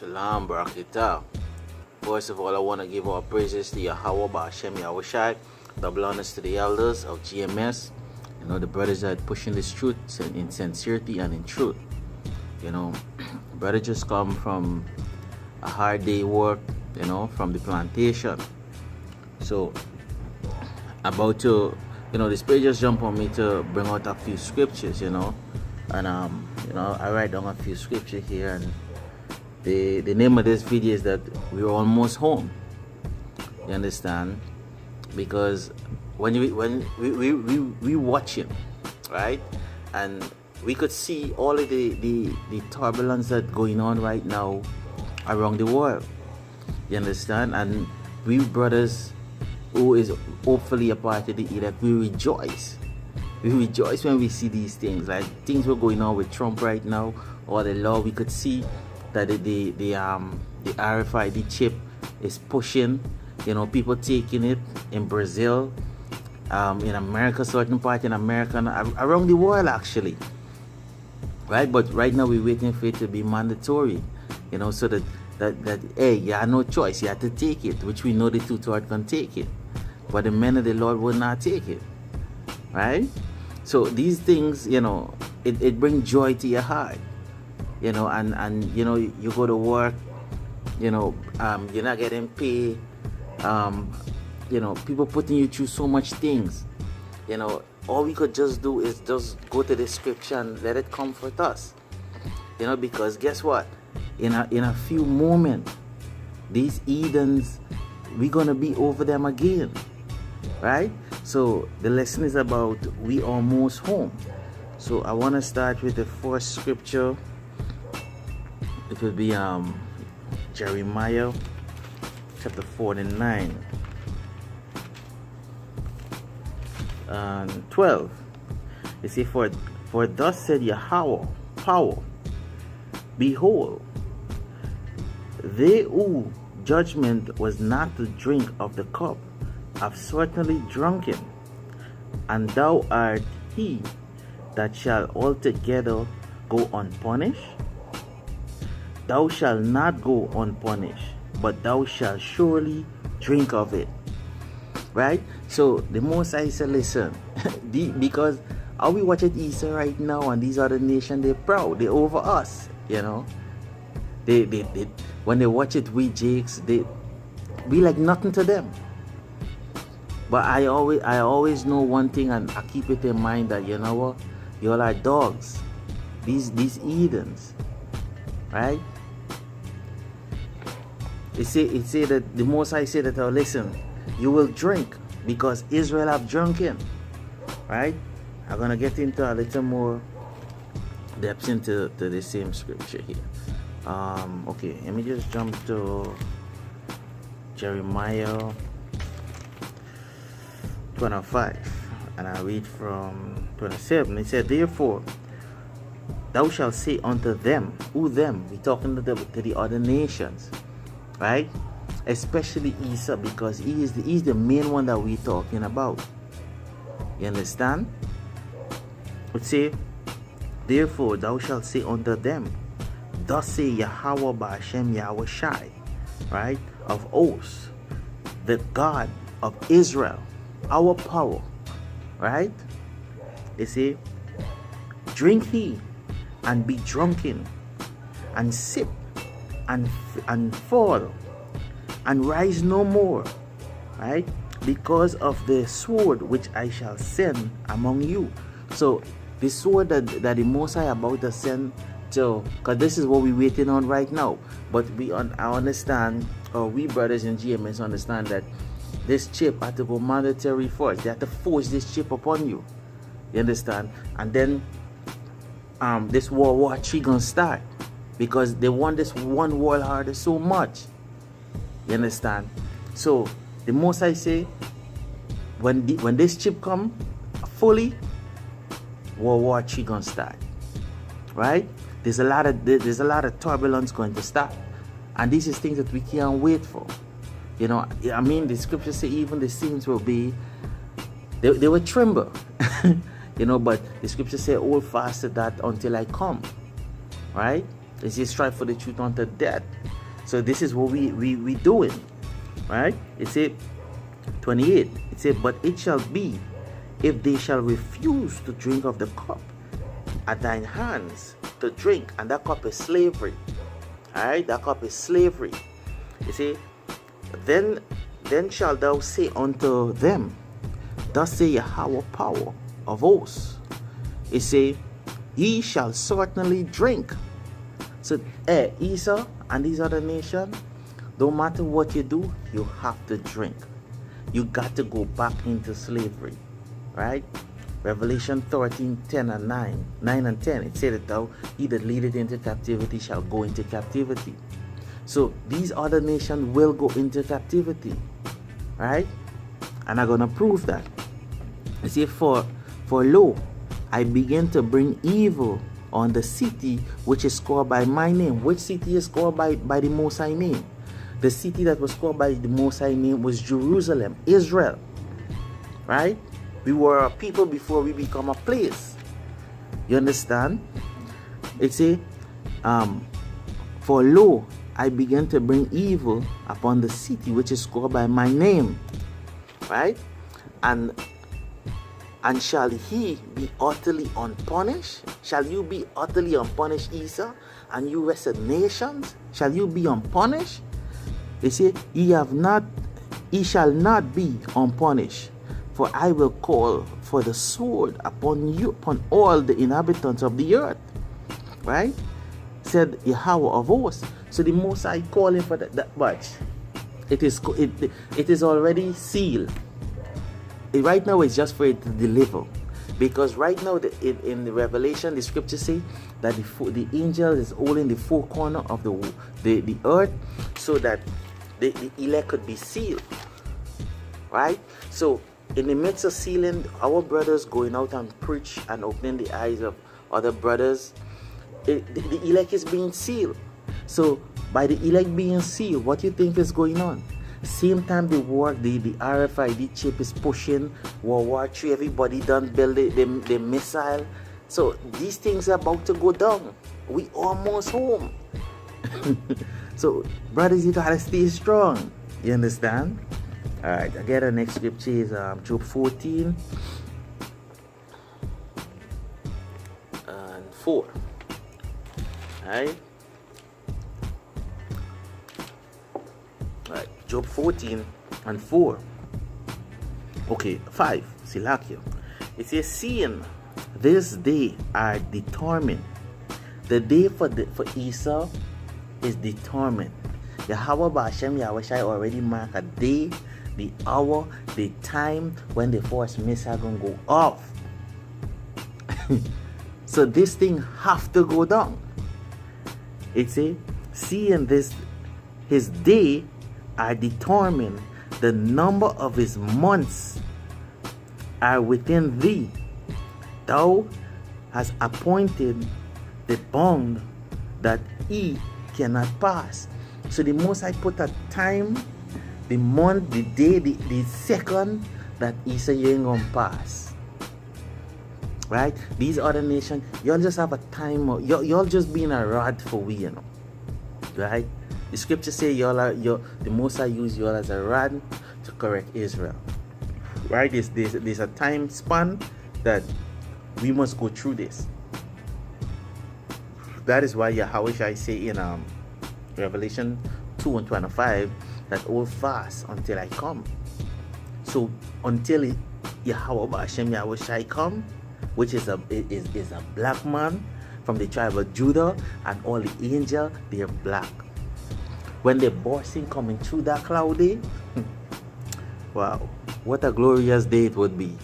Shalom, Barakatah. First of all, I want to give our praises to Yahweh, Ba'ashem Yahushai, double honors to the elders of GMS, the brothers that are pushing this truth in sincerity and in truth. Brother just come from a hard day work, from the plantation. So, the Spirit just jumped on me to bring out a few scriptures, and I write down a few scriptures here, and the name of this video is that we're almost home. You understand? Because when we watching, right, and we could see all of the turbulence that's going on right now around the world. You understand? And we brothers who is hopefully a part of the elect, we rejoice. We rejoice when we see these things. Like things were going on with Trump right now, or the law. We could see that the RFID chip is pushing. People taking it in Brazil, in America, certain part in America, around the world actually. Right, but right now we're waiting for it to be mandatory. So that hey, you have no choice. You have to take it, which we know the two-thirds can take it, but the men of the Lord will not take it. Right? So these things, it brings joy to your heart. And you go to work, you're not getting paid. People putting you through so much things. All we could just do is just go to the scripture and let it comfort us. Because guess what? In a few moments, these heathens, we're gonna be over them again. Right? So the lesson is about we almost home. So I want to start with the first scripture. It will be Jeremiah chapter 49 and 12. It says, for thus said Yahweh, power, behold, they who judgment was not to drink of the cup have certainly drunken, and thou art he that shall altogether go unpunished. Thou shalt not go unpunished, but thou shalt surely drink of it. Right? So the Most High said, listen, because how we watch at Easter right now, and these other nations, they're proud, they're over us. They when they watch it, we Jakes, we like nothing to them. But I always know one thing, and I keep it in mind that you all are dogs, these heathens, right? It say that the Most High said that, listen, you will drink because Israel have drunken, right? I'm gonna get into a little more depth into the same scripture here. Okay, let me just jump to Jeremiah 25, and I read from 27. It said, therefore thou shalt say unto them, who them? We're talking to the other nations, right? Especially Esau, because he's the main one that we're talking about. You understand? It say, therefore thou shalt say unto them, thus say Yahweh Ba'ashem Yahushai, right, of hosts, the God of Israel, our power, right? They say, drink ye and be drunken, and sip and fall and rise no more, right? Because of the sword which I shall send among you. So the sword that the Most High about to send to, because this is what we're waiting on right now. But I understand, or we brothers in GMS understand that this chip had to go mandatory first. They had to force this chip upon you. You understand? And then this World War III gonna start, because they want this one world harder so much. You understand? So the Most High say, when this chip come fully, World War III gonna start. Right? There's a lot of turbulence going to start, and these is things that we can't wait for. The scriptures say even the saints will be, they will tremble. But the scriptures say, hold fast to that until I come. Right? It says, strive for the truth unto death. So this is what we doing, right? It said 28. It said, but it shall be, if they shall refuse to drink of the cup at thine hands to drink, and that cup is slavery. All right, that cup is slavery. You see, then shalt thou say unto them, thus say Yahweh power of hosts. It say, ye shall certainly drink. So, Esau and these other nations, don't matter what you do, you have to drink. You got to go back into slavery, right? Revelation 13, 10 and 9 and 10, it said that thou, he that leadeth into captivity shall go into captivity. So these other nations will go into captivity, right? And I'm going to prove that. You see, for lo, I begin to bring evil on the city which is called by my name. Which city is called by the Most High name? The city that was called by the Most High name was Jerusalem, Israel, right? We were a people before we become a place. You understand? It say, for lo, I began to bring evil upon the city which is called by my name, right? And shall he be utterly unpunished? Shall you be utterly unpunished, Esau? And you wretched nations, shall you be unpunished? They say, ye shall not be unpunished, for I will call for the sword upon you, upon all the inhabitants of the earth. Right? Said Yahweh of hosts. So the Most High calling for that much. It is already sealed. Right now it's just for it to deliver. Because right now in the Revelation, the scriptures say that the angel is holding the four corners of the earth, so that the elect could be sealed. Right? So in the midst of sealing, our brothers going out and preach and opening the eyes of other brothers, the elect is being sealed. So by the elect being sealed, what do you think is going on? Same time the RFID chip is pushing World War III, everybody done build the missile. So these things are about to go down. We almost home. So brothers, you gotta stay strong. You understand? Alright, again, the next scripture is Job 14 and 4. Alright, Job 14 and 4. Okay, 5. Silakia. It says, seeing this day are determined. The day for Esau is determined. Yahweh Ba'ashem Yahushai already marked a day, the hour, the time when the first missile gonna go off. So this thing have to go down. It say, seeing this his day are determined, the number of his months are within thee. Thou hast appointed the bound that he cannot pass. So the Most High put a time, the month, the day, the second that Esau ain't gonna pass. Right? These other nations, y'all just have a time, y'all just being a rod for we, you know. Right? The scripture say the Most High use y'all as a rod to correct Israel. Right? There's a time span that we must go through this. That is why Yahweh I say in Revelation 2 and 25 that hold fast until I come. So until Yahweh Ba'ashem Yahushai come, which is a black man from the tribe of Judah, and all the angels, they are black. When the bursting coming through that cloud day, wow, what a glorious day it would be.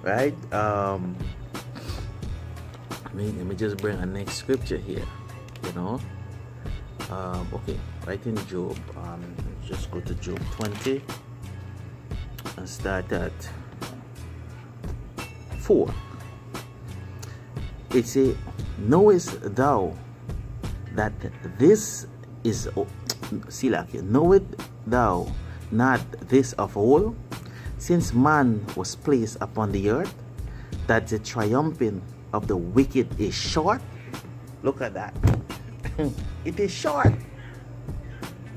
Right? Let me just bring a next scripture here. You know, okay, right in Job. Just go to Job 20 and start at 4. It says, knowest thou that this is knowest thou not this of all, since man was placed upon the earth, that the triumphing of the wicked is short? Look at that. It is short.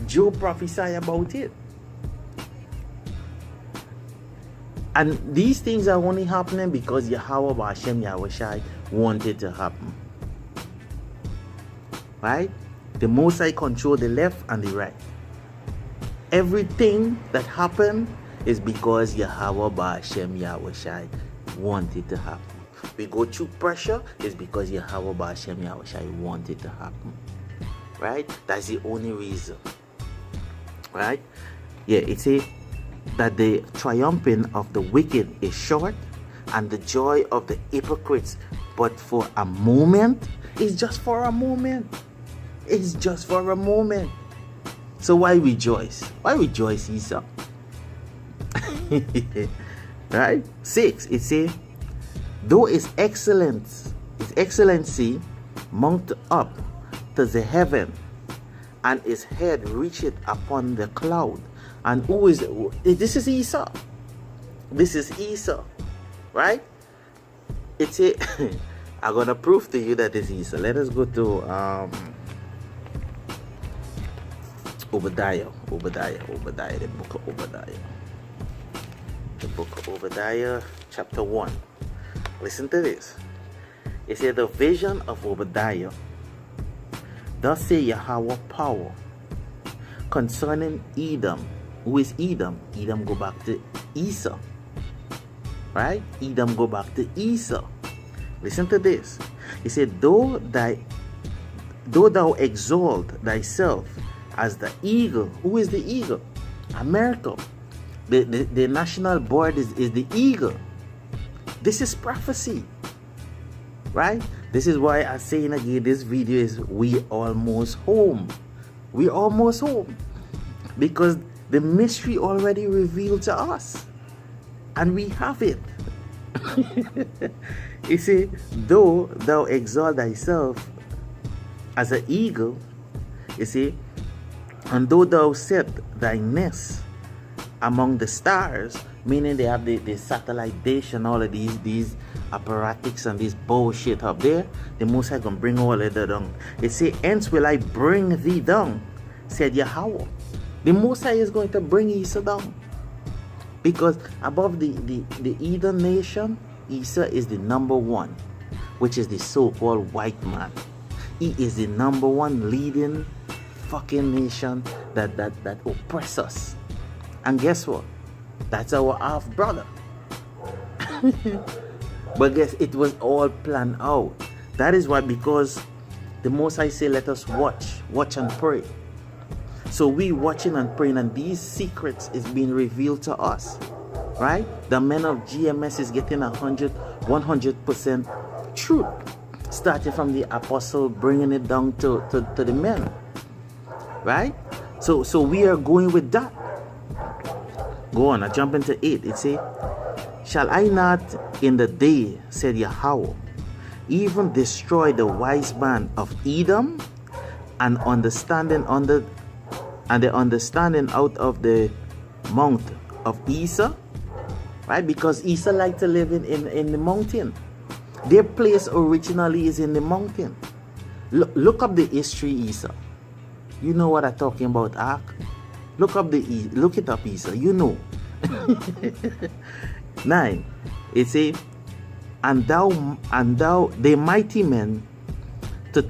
Job prophesied about it. And these things are only happening because Yahweh B'Hashem Yahushai wanted to happen. Right? The Most High control the left and the right. Everything that happened is because Yahweh B'Hashem Yahushai wanted to happen. We go through pressure is because Yahweh B'Hashem Yahushai wanted to happen. Right? That's the only reason. Right? Yeah, it says that the triumphing of the wicked is short, and the joy of the hypocrites but for a moment. It's just for a moment. It's just for a moment. So why rejoice? Why rejoice, Esau? Right? 6, it says, though his excellency mount up to the heaven, and his head reacheth upon the cloud. And who is it? This is Esau. This is Esau. Right? It's a I'm gonna prove to you that it's Esau. Let us go to Obadiah, the book of Obadiah. The book of Obadiah, chapter 1. Listen to this. It says, the vision of Obadiah. Thus say Yahweh power concerning Edom. Who is Edom? Edom go back to Esau. Right? Edom go back to Esau. Listen to this. He said, though thou exalt thyself as the eagle. Who is the eagle? America. The national board is the eagle. This is prophecy. Right? This is why I'm saying again, this video is we almost home. We almost home. Because the mystery already revealed to us. And we have it. He said, though thou exalt thyself as an eagle, you see, and though thou set thy nest among the stars, meaning they have the satellite dish and all of these apparatics and this bullshit up there, the Most High gonna bring all of that down. It say, hence will I bring thee down, said Yahweh. The Most High is going to bring Esau down. Because above the Edom nation, Esau is the number one, which is the so-called white man. He is the number one leading fucking nation that oppress us. And guess what? That's our half brother. But guess it was all planned out. That is why, because the Most High say, let us watch and pray. So we watching and praying, and these secrets is being revealed to us. Right? The men of GMS is getting 100% truth. Starting from the apostle, bringing it down to the men. Right? So we are going with that. Go on, I jump into 8. It say, shall I not in the day, said Yahweh, even destroy the wise man of Edom, and the understanding out of the mount of Esau? Right? Because Esau like to live in the mountain. Their place originally is in the mountain. Look up the history, Esau. You know what I'm talking about, Ark? Look it up, Esau. You know. 9. It says, and thou, the mighty men to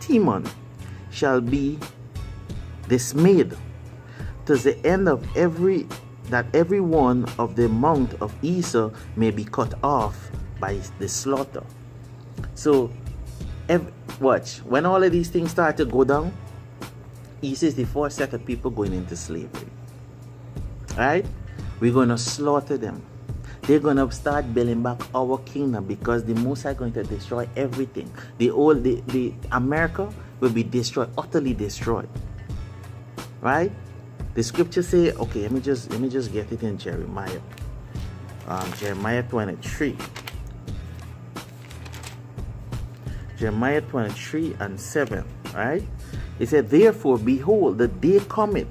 Timon shall be dismayed, to the end of every one of the mount of Esau may be cut off by the slaughter. So, watch, when all of these things start to go down, Esau is the first set of people going into slavery. Right? We're going to slaughter them. They're going to start building back our kingdom, because the Most High going to destroy everything. The America will be destroyed, utterly destroyed. Right? The scripture say, okay, let me just get it in Jeremiah. Jeremiah 23. Jeremiah 23 and 7. Right? It said, therefore, behold, the day cometh.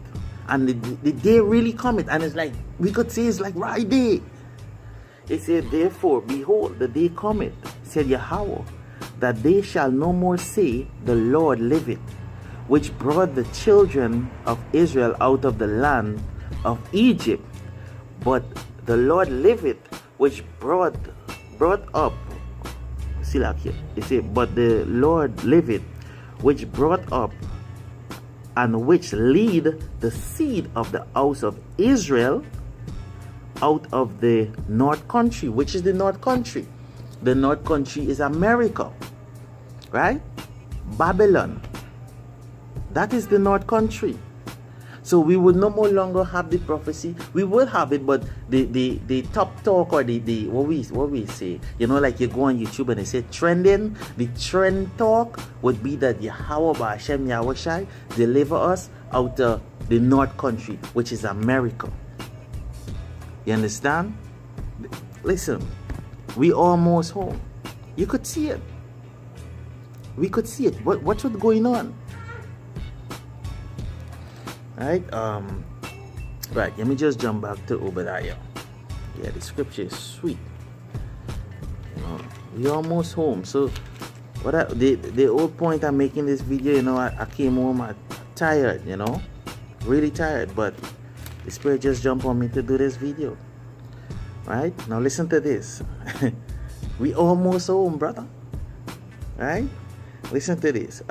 And the day really cometh. And it's like, we could say it's like right day. It said, therefore, behold, the day cometh, said Yahweh, that they shall no more say, the Lord liveth, which brought the children of Israel out of the land of Egypt. But the Lord liveth, which brought up. See like here. You see, but the Lord liveth, which brought up and which lead the seed of the house of Israel out of the north country. Which is the north country? The north country is America, right? Babylon. That is the north country. So we would no more longer have the prophecy. We will have it, but the top talk, or the what we say, you know, like you go on YouTube and they say trending, the trend talk would be that Yahweh Ba'ashem Yahushai deliver us out of the north country, which is America. You understand? Listen, we almost home. You could see it. We could see it. What's going on? Right, right, let me just jump back to Obadiah. Yeah, the scripture is sweet. You know, we're almost home. So the whole point I'm making this video, you know, I came home tired, you know, really tired, but the Spirit just jumped on me to do this video. Right, now listen to this. We almost home, brother. Right, listen to this.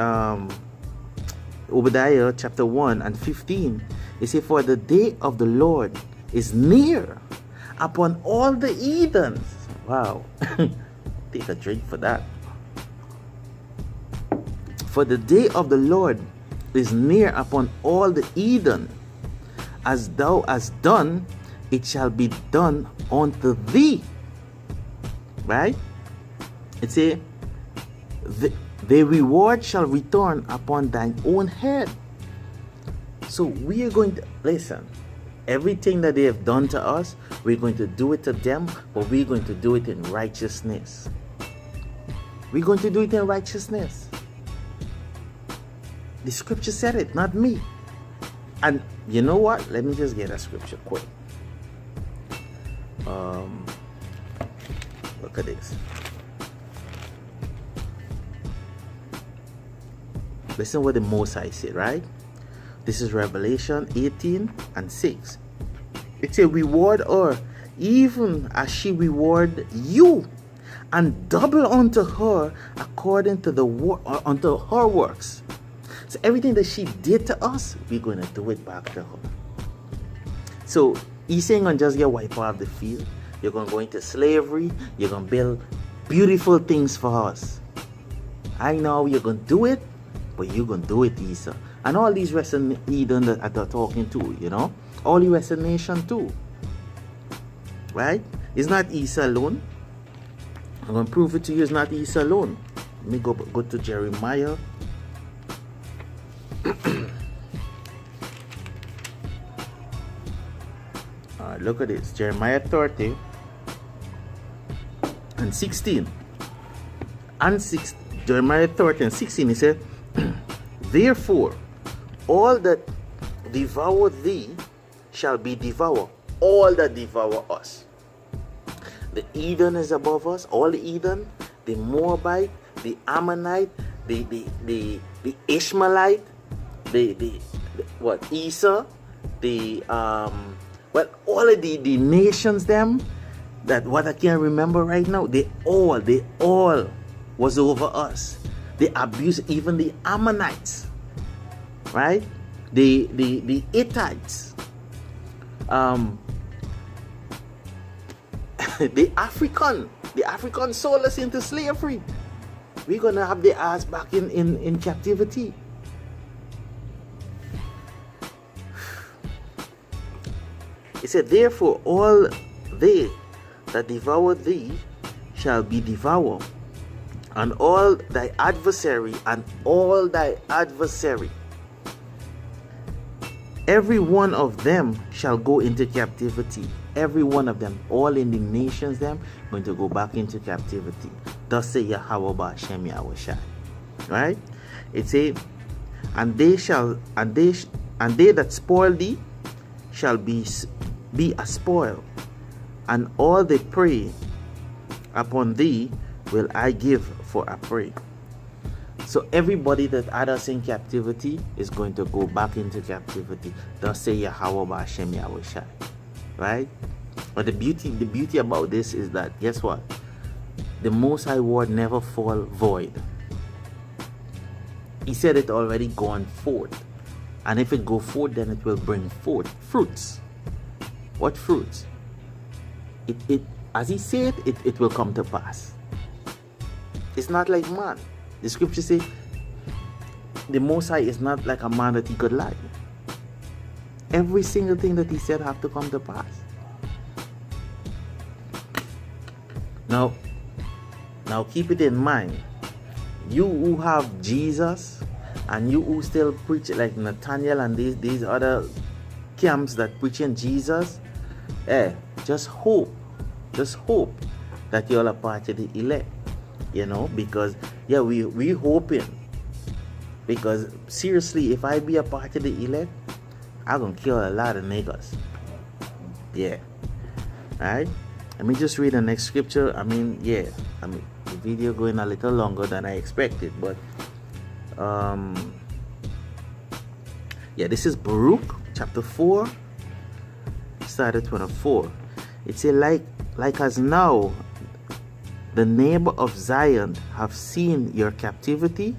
Obadiah chapter 1 and 15. It says, for the day of the Lord is near upon all the heathens. Wow. Take a drink for that. For the day of the Lord is near upon all the heathen. As thou hast done, it shall be done unto thee. Right? It says, the reward shall return upon thine own head. So we are going to, listen, everything that they have done to us, we're going to do it to them, but we're going to do it in righteousness. We're going to do it in righteousness. The scripture said it, not me. And you know what? Let me just get a scripture quick. Look at this. Listen what the Most High said, right? This is Revelation 18 and 6. It's a reward her, even as she reward you, and double unto her according to unto her works. So everything that she did to us, we're going to do it back to her. So he's saying, going to just get wiped off the field. You're going to go into slavery. You're going to build beautiful things for us. I know you're going to do it, but you're going to do it, Esau. And all these Western Eden that are talking to, you know, all the Western nation too. Right? It's not Esau alone. I'm going to prove it to you. It's not Esau alone. Let me go to Jeremiah. Look at this. Jeremiah 30 and 16. And 6. Jeremiah 30 and 16, he said, therefore, all that devour thee shall be devoured. All that devour us. The Eden is above us. All the Eden, the Moabite, the Ammonite, the Ishmaelite, the Esau, all of the nations them that what I can't remember right now, they all was over us. They abused even the Ammonites, right? The Hittites, the African sold us into slavery. We're gonna have the ass back in captivity. He said, therefore all they that devour thee shall be devoured, and all thy adversary, every one of them shall go into captivity. Every one of them, all in the nations them, going to go back into captivity. Thus say Yahweh Ba'ashem Yahushai. Right? It say, and they that spoil thee shall be a spoil, and all they prey upon thee will I give for a prey. So everybody that had us in captivity is going to go back into captivity. Thus say Yahweh Ba'Shem Yahushai. Right? But the beauty about this is that, guess what? The Most High word never fall void. He said it already gone forth. And if it go forth, then it will bring forth fruits. What fruits? It as he said, it will come to pass. It's not like man. The scripture says the Most High is not like a man that he could lie. Every single thing that he said have to come to pass. Now keep it in mind. You who have Jesus and you who still preach like Nathaniel and these other camps that preaching Jesus, just hope that you're a part of the elect. You know, because we hoping. Because seriously, if I be a part of the elect, I'm gonna kill a lot of niggas. Yeah. Alright? Let me just read the next scripture. The video going a little longer than I expected, but this is Baruch chapter 4, start at 24. It says, like as now the neighbor of Zion have seen your captivity,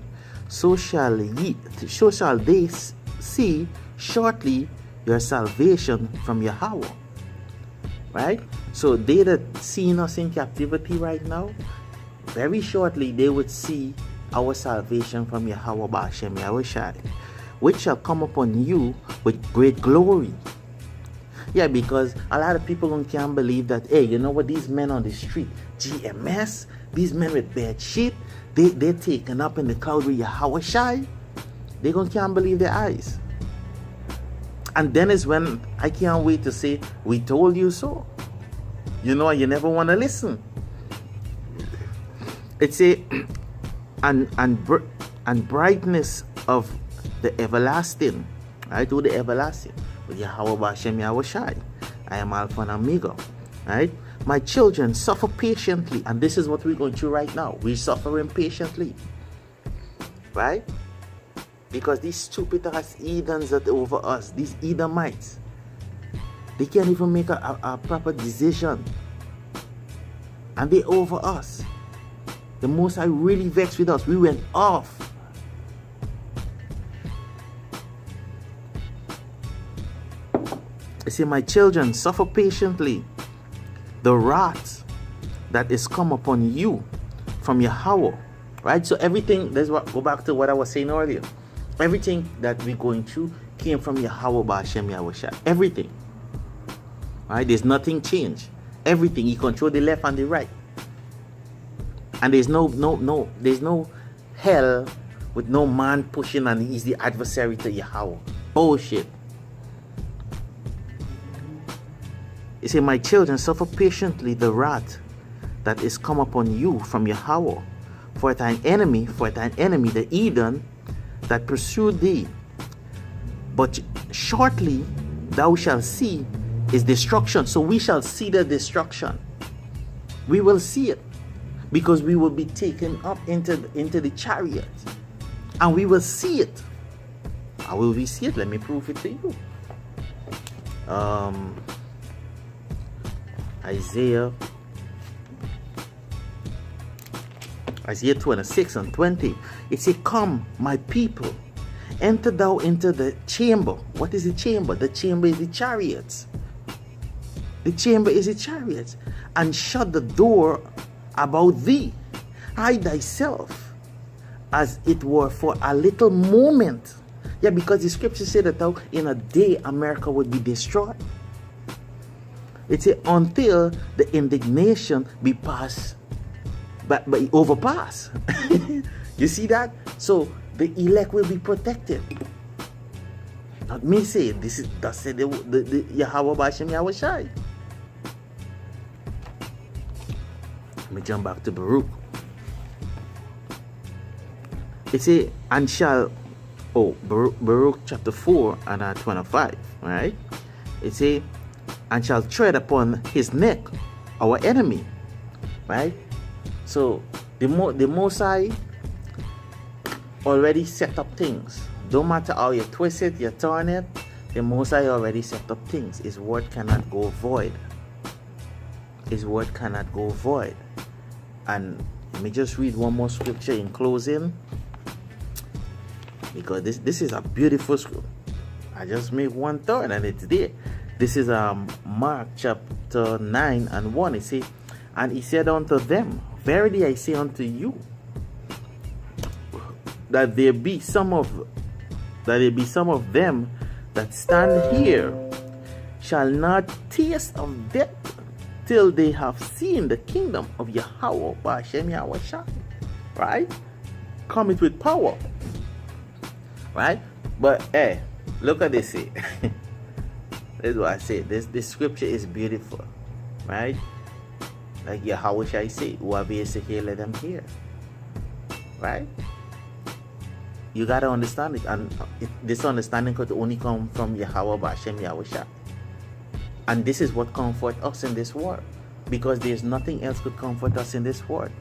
so shall they see shortly your salvation from Yahweh. Right? So they that seen us in captivity right now, very shortly they would see our salvation from Yahweh Ba'Shem Yahushai, which shall come upon you with great glory. Yeah, because a lot of people can't believe that, hey, you know what, these men on the street, GMS, these men with bad shit, they're taken up in the cloud with Yahushai. They can't believe their eyes. And then is when I can't wait to say, we told you so. You know, you never want to listen. It say, and brightness of the everlasting, right? To the everlasting. With Yahweh Ba'Shem Yahushai. I am Alpha and Omega. Right? My children, suffer patiently. And this is what we're going through right now. We're suffering patiently. Right? Because these stupid ass heathens that are over us, these Edomites, they can't even make a proper decision. And they over us. The Most High really vexed with us. We went off. I say, my children, suffer patiently the wrath that is come upon you from Yahweh. Right? So everything, go back to what I was saying earlier. Everything that we're going through came from Yahweh Ba'Shem Yahushai. Everything. Right? There's nothing changed. Everything. He controls the left and the right. And there's no hell with no man pushing and he's the adversary to Yahweh. Bullshit. He said, my children, suffer patiently the wrath that is come upon you from Yahweh. For thine enemy, the Edom, that pursued thee. But shortly thou shalt see his destruction. So we shall see the destruction. We will see it. Because we will be taken up into the chariot. And we will see it. How will we see it? Let me prove it to you. Isaiah 26 and 20. It says, come, my people, enter thou into the chamber. What is the chamber? The chamber is the chariots. The chamber is the chariots. And shut the door about thee. Hide thyself as it were for a little moment. Yeah, because the scripture said that in a day America would be destroyed. It said until the indignation be passed, but overpass. You see that? So the elect will be protected. Not me say this is thus said the Yahweh Ba'Shem Yahushai. Let me jump back to Baruch. It says, and shall, Baruch chapter 4 and 25, right? It says, and shall tread upon his neck, our enemy, right? So the Most High already set up things. Don't matter how you twist it, you turn it, the Most High already set up things. His word cannot go void. His word cannot go void. And let me just read one more scripture in closing, because this is a beautiful scripture. I just made one thought and it's there. This is Mark chapter 9 and 1. It says, and he said unto them, verily I say unto you, that there be some of them that stand here shall not taste of death till they have seen the kingdom of Yahweh Ba'ashem Yahushua. Right? Cometh with power. Right? But hey, look at this here. This is what I say. This scripture is beautiful. Right? Like Yahweh shall say, whoever is to hear, let them hear. Right? You gotta understand it, and this understanding could only come from Yahweh Ba'ashem Yahushua. And this is what comforts us in this world, because there's nothing else could comfort us in this world.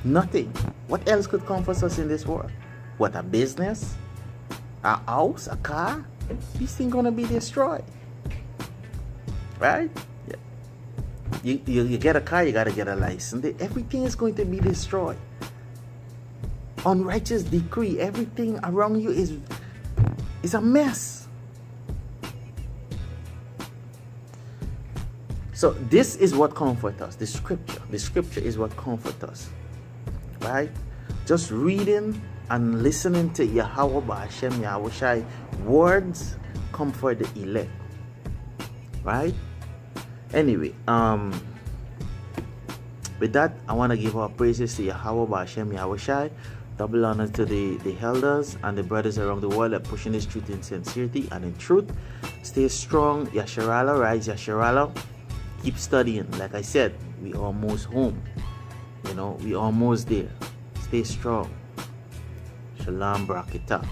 Nothing. What else could comfort us in this world? What, a business? A house? A car? These things gonna be destroyed. Right? Yeah. You get a car, you gotta get a license. Everything is going to be destroyed. Unrighteous decree, everything around you is a mess. So this is what comforts us. The scripture is what comforts us. Right? Just reading and listening to Yahweh Ba'ashem Yahushai words comfort the elect. Right? Anyway, with that, I want to give our praises to Yahweh Ba'ashem Yahushai. Double honor to the elders and the brothers around the world that are pushing this truth in sincerity and in truth. Stay strong. Yasharala, rise Yasharala. Keep studying. Like I said, we almost home. We almost there. Stay strong. Shalom Barakatah.